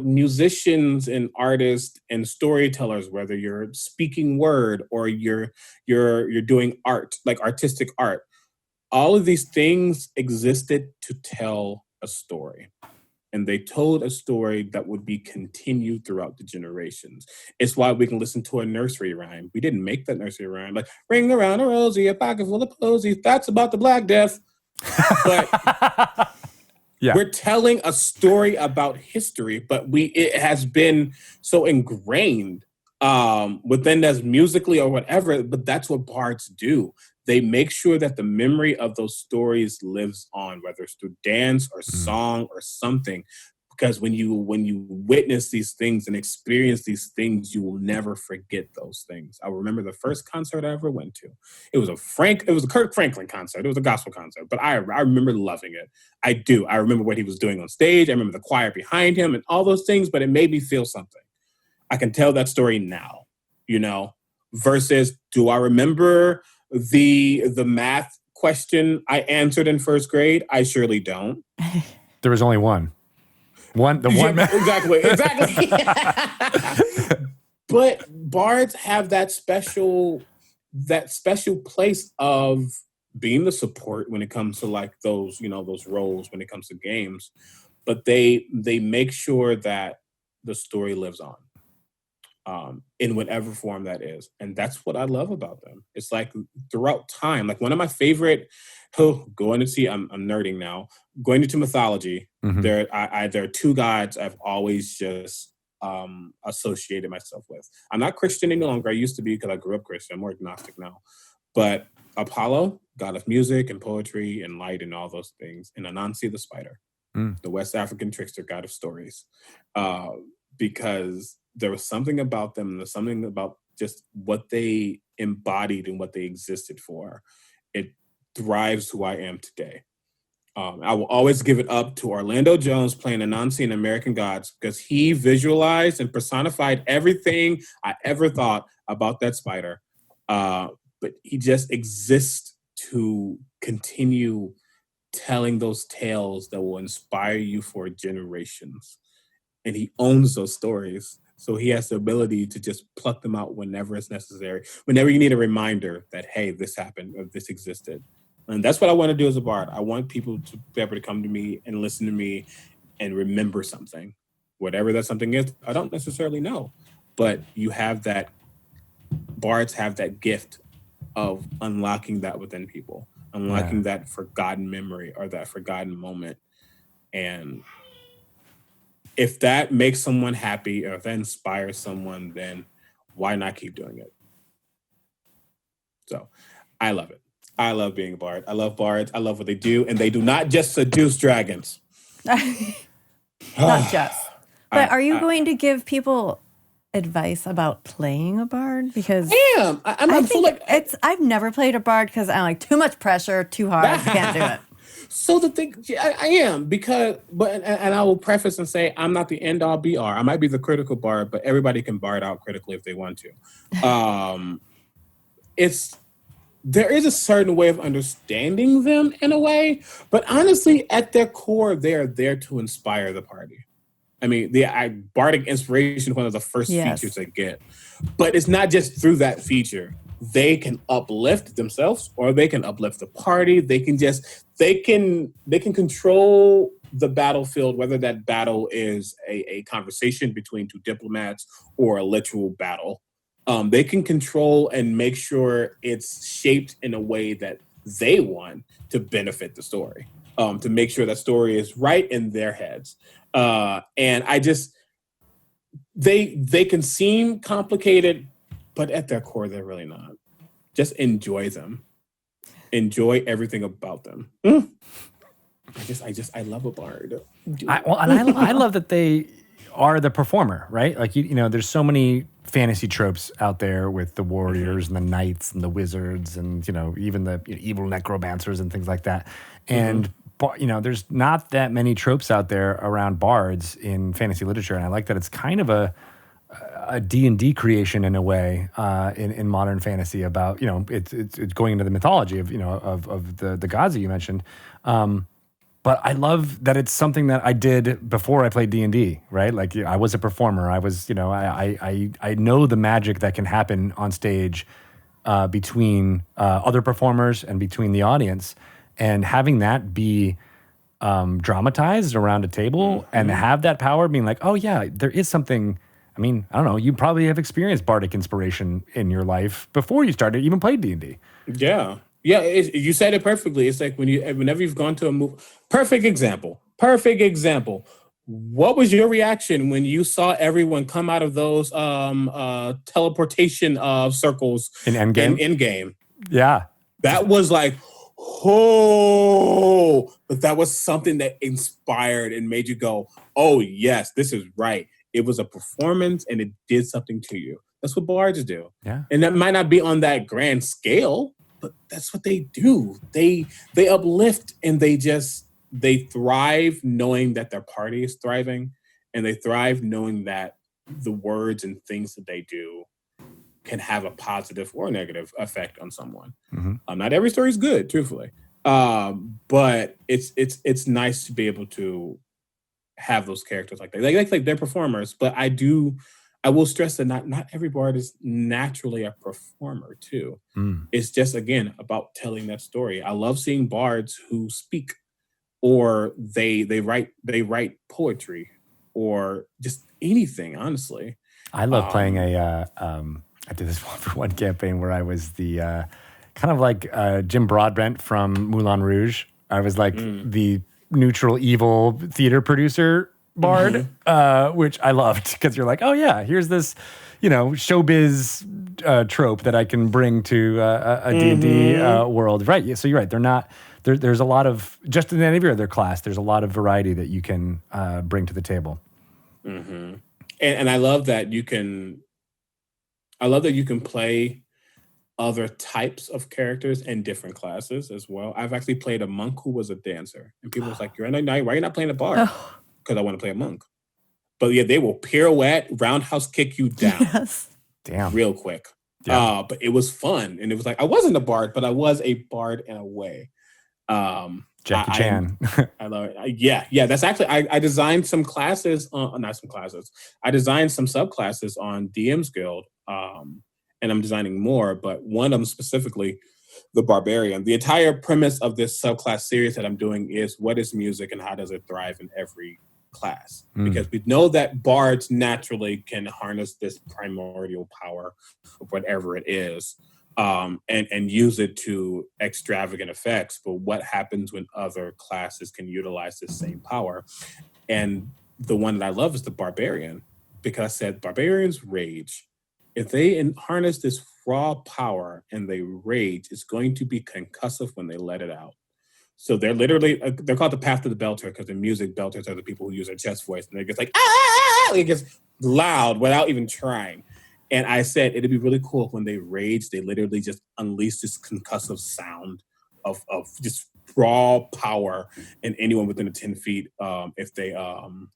musicians and artists and storytellers, whether you're speaking word or you're doing art, like artistic art, all of these things existed to tell a story. And they told a story that would be continued throughout the generations. It's why we can listen to a nursery rhyme. We didn't make that nursery rhyme. Like, ring around a rosy, a pocket full of posies. That's about the Black Death. But we're telling a story about history, but it has been so ingrained within us musically or whatever, but that's what bards do. They make sure that the memory of those stories lives on, whether it's through dance or song or something. Because when you witness these things and experience these things, you will never forget those things. I remember the first concert I ever went to. It was a Kirk Franklin concert. It was a gospel concert, but I remember loving it. I do. I remember what he was doing on stage. I remember the choir behind him and all those things, but it made me feel something. I can tell that story now, versus do I remember the math question I answered in first grade? I surely don't. There was only one. Exactly. But bards have that special place of being the support when it comes to like those roles when it comes to games. But they make sure that the story lives on. In whatever form that is. And that's what I love about them. It's like throughout time, like one of my favorite, I'm nerding now, going into mythology, there are two gods I've always just associated myself with. I'm not Christian any longer. I used to be because I grew up Christian. I'm more agnostic now. But Apollo, god of music and poetry and light and all those things. And Anansi the spider, the West African trickster, god of stories. Because there was something about them, and there's something about just what they embodied and what they existed for. It drives who I am today. I will always give it up to Orlando Jones playing Anansi in American Gods because he visualized and personified everything I ever thought about that spider. But he just exists to continue telling those tales that will inspire you for generations. And he owns those stories. So he has the ability to just pluck them out whenever it's necessary, whenever you need a reminder that, hey, this happened or this existed. And that's what I want to do as a bard. I want people to be able to come to me and listen to me and remember something. Whatever that something is, I don't necessarily know. But bards have that gift of unlocking that within people, unlocking that forgotten memory or that forgotten moment. And if that makes someone happy or if that inspires someone, then why not keep doing it? So I love it. I love being a bard. I love bards. I love what they do. And they do not just seduce dragons. Not just. But are you going to give people advice about playing a bard? Because I've never played a bard because I'm like, too much pressure, too hard, can't do it. So the thing, I am and I will preface and say I'm not the end all be all. I might be the critical bard, but everybody can bard out critically if they want to. There is a certain way of understanding them in a way, but honestly, at their core, they are there to inspire the party. I mean, bardic inspiration is one of the first features they get, but it's not just through that feature. They can uplift themselves or they can uplift the party. They can control the battlefield, whether that battle is a conversation between two diplomats or a literal battle. They can control and make sure it's shaped in a way that they want to benefit the story, to make sure that story is right in their heads. And they can seem complicated, but at their core, they're really not. Just enjoy them. Enjoy everything about them. I love a bard. I love that they are the performer, right? Like, there's so many fantasy tropes out there with the warriors and the knights and the wizards and, even the evil necromancers and things like that. And, there's not that many tropes out there around bards in fantasy literature. And I like that it's kind of a a D&D creation in a way in modern fantasy about, it's going into the mythology of, of the gods that you mentioned. But I love that it's something that I did before I played D&D, right? Like I was a performer. I was, I know the magic that can happen on stage between other performers and between the audience, and having that be dramatized around a table and have that power being like, oh yeah, there is something. I mean, I don't know. You probably have experienced bardic inspiration in your life before you started even played D&D. Yeah. Yeah, you said it perfectly. It's like whenever you've gone to a movie. Perfect example. What was your reaction when you saw everyone come out of those teleportation circles in Endgame? In Endgame. Yeah. That was like, oh, but that was something that inspired and made you go, oh, yes, this is right. It was a performance and it did something to you. That's what bards do. Yeah. And that might not be on that grand scale, but that's what they do. They uplift and they thrive knowing that their party is thriving, and they thrive knowing that the words and things that they do can have a positive or negative effect on someone. Not every story is good, truthfully, but it's nice to be able to have those characters like that. Like they're performers, but I will stress that not every bard is naturally a performer too. It's just, again, about telling that story. I love seeing bards who speak, or they write poetry, or just anything, honestly. I love playing I did this one for one campaign where I was the kind of like Jim Broadbent from Moulin Rouge. I was like the neutral evil theater producer bard, which I loved, because you're like, oh yeah, here's this, showbiz trope that I can bring to a D&D world. Right. So you're right. They're not, there's a lot of, just in any other class, there's a lot of variety that you can bring to the table. And I love that you can play other types of characters in different classes as well. I've actually played a monk who was a dancer, and people was like, why are you not playing a bard? Because I want to play a monk. But yeah, they will pirouette, roundhouse kick you down. Yes. Damn. Real quick. Yeah. But it was fun. And it was like, I wasn't a bard, but I was a bard in a way. Jackie Chan. I love it. Yeah. That's actually, I designed some classes, not some classes. I designed some subclasses on DM's Guild. And I'm designing more, but one of them specifically, the Barbarian. The entire premise of this subclass series that I'm doing is, what is music and how does it thrive in every class? Because we know that bards naturally can harness this primordial power of whatever it is, and use it to extravagant effects. But what happens when other classes can utilize this same power? And the one that I love is the Barbarian, because I said barbarians rage. If they harness this raw power and they rage, it's going to be concussive when they let it out. So they're literally, they're called the path to the belter, because in music, belters are the people who use their chest voice, and they get like, ah! It gets loud without even trying. And I said, it'd be really cool if when they rage, they literally just unleash this concussive sound of just raw power, and anyone within the 10 feet, if they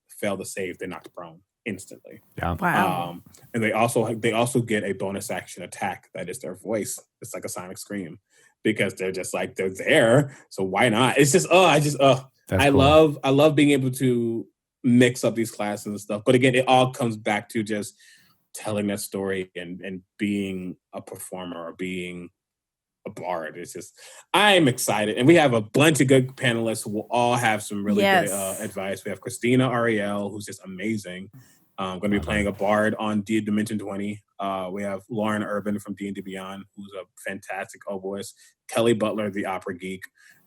fail to save, they're knocked prone instantly. Yeah. Wow. And they also get a bonus action attack that is their voice. It's like a sonic scream, because they're just like, they're there, so why not? It's just I love being able to mix up these classes and stuff. But again, it all comes back to just telling that story and being a performer or being a bard. It's just, I'm excited, and we have a bunch of good panelists who will all have some really good advice. We have Christina Ariel, who's just amazing. Going to be playing a bard on Dimension 20. We have Lauren Urban from D&D Beyond, who's a fantastic oboist. Kelly Butler, the opera geek.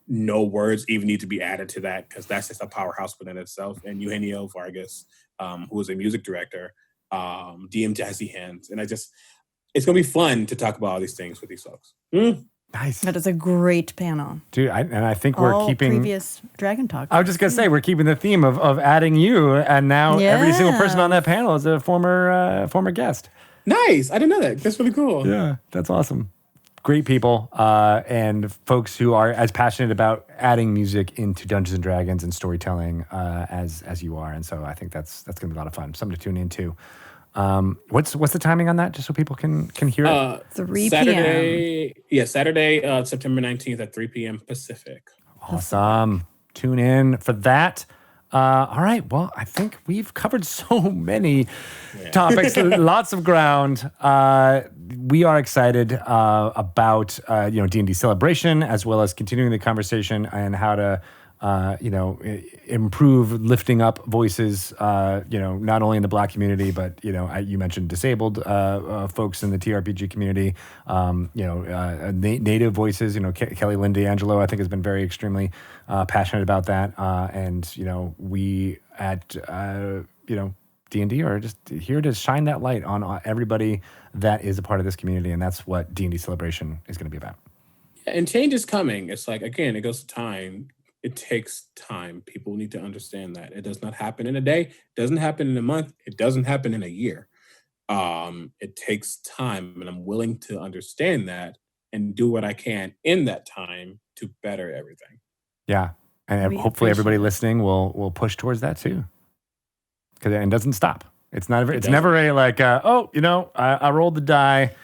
No words even need to be added to that, because that's just a powerhouse within itself. And Eugenio Vargas, who is a music director, DM Jazzy Hands. And it's going to be fun to talk about all these things with these folks. Nice. That is a great panel. Dude, I think we're keeping previous Dragon Talk. I was just gonna say, we're keeping the theme of adding you, and now every single person on that panel is a former guest. Nice. I didn't know that. That's really cool. Yeah, that's awesome. Great people, and folks who are as passionate about adding music into Dungeons and Dragons and storytelling as you are. And so I think that's gonna be a lot of fun. Something to tune into. What's the timing on that, just so people can hear it? 3 Saturday, Saturday, September 19th at 3 p.m. Pacific. Awesome. Tune in for that. All right. Well, I think we've covered so many topics, lots of ground. We are excited about D&D Celebration, as well as continuing the conversation and how to improve lifting up voices, not only in the Black community, but, you mentioned disabled folks in the TRPG community, Native voices. Kelly Lynn D'Angelo, I think, has been very extremely passionate about that. And we at, D&D are just here to shine that light on everybody that is a part of this community. And that's what D&D Celebration is going to be about. And change is coming. It's like, again, it goes to time. It takes time. People need to understand that. It does not happen in a day. It doesn't happen in a month. It doesn't happen in a year. It takes time, and I'm willing to understand that and do what I can in that time to better everything. Yeah, and hopefully everybody listening will push towards that too, because it doesn't stop. It's not. It's never a like. I rolled the die.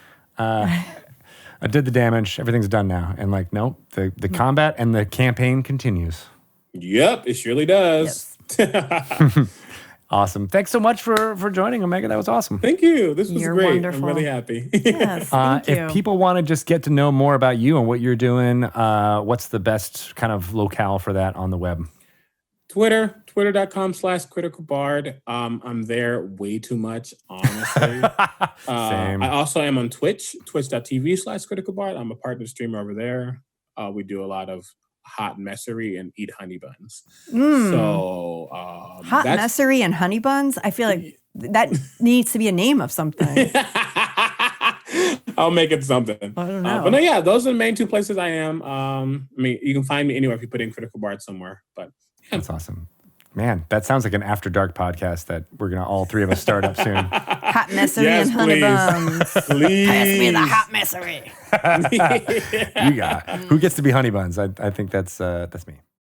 I did the damage. Everything's done now. And no, the combat and the campaign continues. Yep, it surely does. Yes. Awesome. Thanks so much for joining, Omega. That was awesome. Thank you. This was You're great. wonderful. I'm really happy. Yes, thank you. If people want to just get to know more about you and what you're doing, what's the best kind of locale for that on the web? Twitter.com/criticalbard. I'm there way too much, honestly. Same. I also am on Twitch, twitch.tv/criticalbard. I'm a partner streamer over there. We do a lot of hot messery and eat honey buns. So hot messery and honey buns? I feel like that needs to be a name of something. I'll make it something. I don't know. But no, those are the main two places I am. You can find me anywhere if you put in Critical Bard somewhere. But that's awesome. Man, that sounds like an After Dark podcast that we're going to all three of us start up soon. Hot messery and honey buns. Please. Pass me the hot messery. You got it. Who gets to be honey buns? I think that's me.